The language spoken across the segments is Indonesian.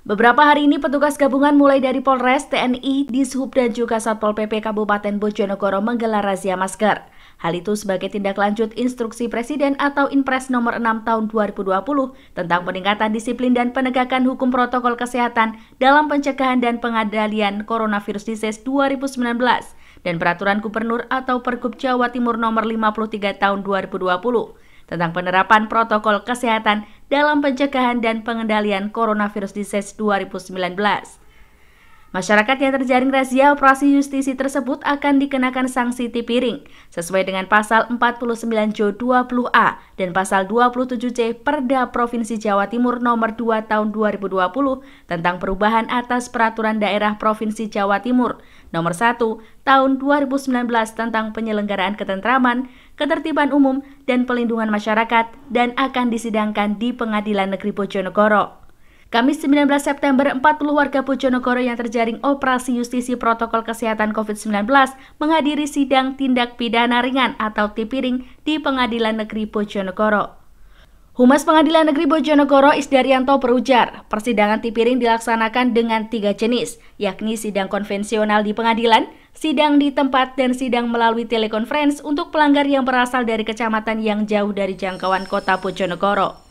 Beberapa hari ini petugas gabungan mulai dari Polres, TNI, Dishub, dan juga Satpol PP Kabupaten Bojonegoro menggelar razia masker. Hal itu sebagai tindak lanjut instruksi Presiden atau Inpres nomor 6 tahun 2020 tentang peningkatan disiplin dan penegakan hukum protokol kesehatan dalam pencegahan dan pengendalian coronavirus disease 2019 dan Peraturan Gubernur atau Pergub Jawa Timur nomor 53 tahun 2020 tentang penerapan protokol kesehatan dalam pencegahan dan pengendalian coronavirus disease 2019. Masyarakat yang terjaring razia operasi justisi tersebut akan dikenakan sanksi tipiring sesuai dengan pasal 49 20A dan pasal 27C Perda Provinsi Jawa Timur nomor 2 tahun 2020 tentang perubahan atas peraturan daerah Provinsi Jawa Timur nomor 1 tahun 2019 tentang penyelenggaraan ketentraman, ketertiban umum dan pelindungan masyarakat dan akan disidangkan di Pengadilan Negeri Bojonegoro. Kamis 19 September, 40 warga Bojonegoro yang terjaring operasi justisi protokol kesehatan COVID-19 menghadiri sidang tindak pidana ringan atau tipiring di Pengadilan Negeri Bojonegoro. Humas Pengadilan Negeri Bojonegoro Isdaryanto berujar, persidangan tipiring dilaksanakan dengan 3 jenis, yakni sidang konvensional di pengadilan, sidang di tempat, dan sidang melalui telekonferensi untuk pelanggar yang berasal dari kecamatan yang jauh dari jangkauan kota Bojonegoro.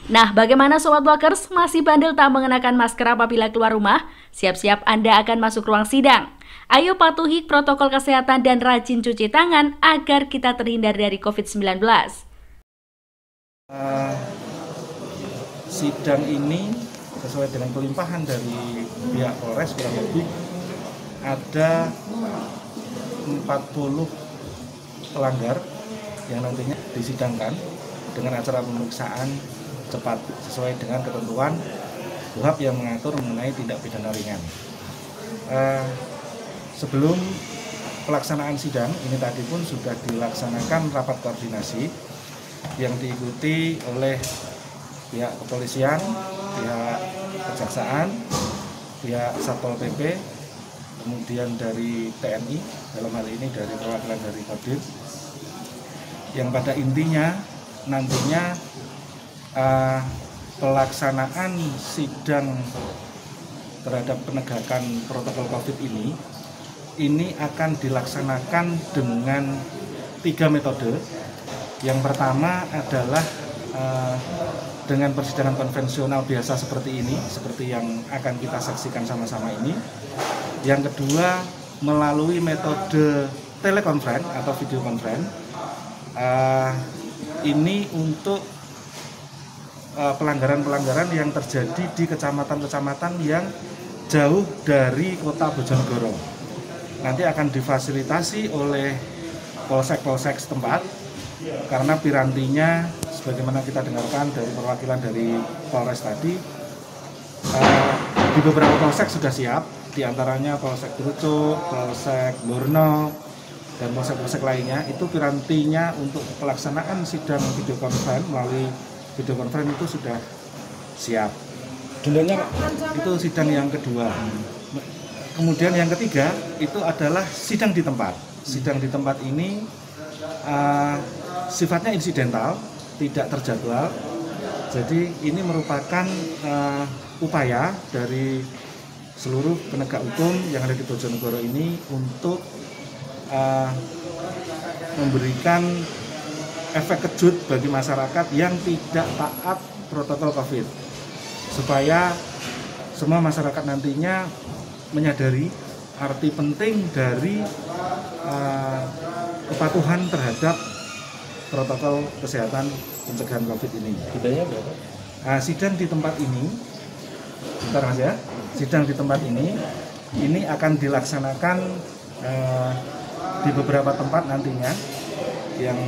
Nah, bagaimana Sobat Walkers? Masih bandel tak mengenakan masker apabila keluar rumah? Siap-siap Anda akan masuk ruang sidang. Ayo patuhi protokol kesehatan dan rajin cuci tangan agar kita terhindar dari COVID-19. Sidang ini sesuai dengan pelimpahan dari pihak Polres kurang lebih ada 40 pelanggar yang nantinya disidangkan dengan acara pemeriksaan cepat sesuai dengan ketentuan KUHP yang mengatur mengenai tindak pidana ringan. Sebelum pelaksanaan sidang ini tadi pun sudah dilaksanakan rapat koordinasi yang diikuti oleh pihak kepolisian, pihak kejaksaan, pihak Satpol PP, kemudian dari TNI, dalam hal ini dari perwakilan dari Kodim, yang pada intinya nantinya pelaksanaan sidang terhadap penegakan protokol COVID ini akan dilaksanakan dengan 3 metode. Yang pertama adalah dengan persidangan konvensional biasa seperti ini, seperti yang akan kita saksikan sama-sama ini. Yang kedua, melalui metode telekonferensi atau video conference. Ini untuk pelanggaran-pelanggaran yang terjadi di kecamatan-kecamatan yang jauh dari kota Bojonegoro. Nanti akan difasilitasi oleh polsek-polsek setempat, karena pirantinya sebagaimana kita dengarkan dari perwakilan dari Polres tadi, di beberapa polsek sudah siap, diantaranya Polsek Trucuk, Polsek Borno, dan polsek-polsek lainnya. Itu pirantinya untuk pelaksanaan sidang video conference melalui video conference itu sudah siap. Dulunya itu sidang yang kedua. Kemudian yang ketiga itu adalah sidang di tempat. Sidang di tempat ini sifatnya insidental, tidak terjadwal. Jadi ini merupakan upaya dari seluruh penegak hukum yang ada di Bojonegoro ini untuk memberikan efek kejut bagi masyarakat yang tidak taat protokol COVID, supaya semua masyarakat nantinya menyadari arti penting dari kepatuhan terhadap protokol kesehatan pencegahan COVID ini. Sidangnya berapa? Sidang di tempat ini, bentar Mas ya, sidang di tempat ini akan dilaksanakan di beberapa tempat nantinya, yang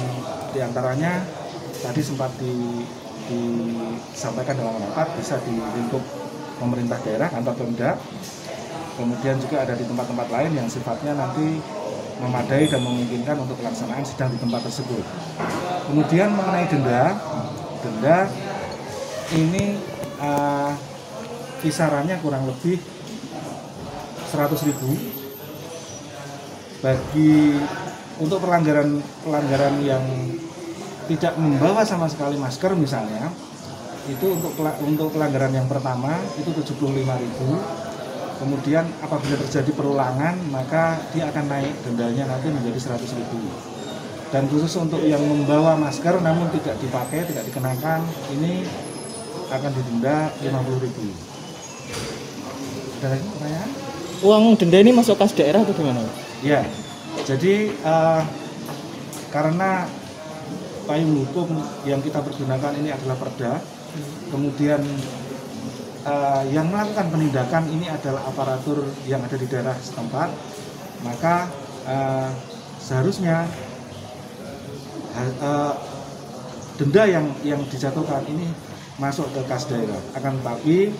diantaranya tadi sempat disampaikan dalam rapat, bisa di lingkup pemerintah daerah, kantor Pemda, kemudian juga ada di tempat-tempat lain yang sifatnya nanti memadai dan memungkinkan untuk pelaksanaan sidang di tempat tersebut. Kemudian mengenai denda ini kisarannya kurang lebih 100.000 bagi untuk pelanggaran yang tidak membawa sama sekali masker misalnya, itu untuk pelanggaran yang pertama itu 75.000. Kemudian apabila terjadi perulangan maka dia akan naik dendanya nanti menjadi 100.000. Dan khusus untuk yang membawa masker namun tidak dipakai, tidak dikenakan, ini akan didenda 50.000. Ada lagi pertanyaan? Uang denda ini masuk kas daerah atau gimana? Ya, jadi karena payung hukum yang kita pergunakan ini adalah Perda, kemudian yang melakukan penindakan ini adalah aparatur yang ada di daerah setempat, maka seharusnya denda yang dijatuhkan ini masuk ke kas daerah. Akan tetapi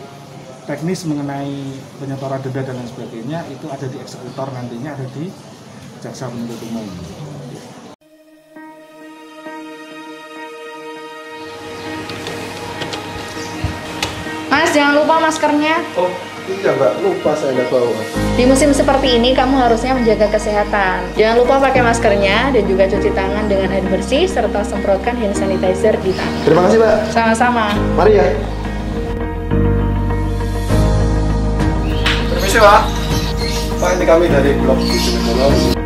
teknis mengenai penyetoran denda dan lain sebagainya itu ada di eksekutor, nantinya ada di jaksa penuntut umum. Mas, jangan lupa maskernya. Oh iya Mbak, lupa saya nggak bawa. Di musim seperti ini kamu harusnya menjaga kesehatan. Jangan lupa pakai maskernya dan juga cuci tangan dengan air bersih serta semprotkan hand sanitizer di tangan. Terima kasih Mbak. Sama-sama. Mari ya. Permisi Pak. Pak, ini kami dari Blok Bojonegoro.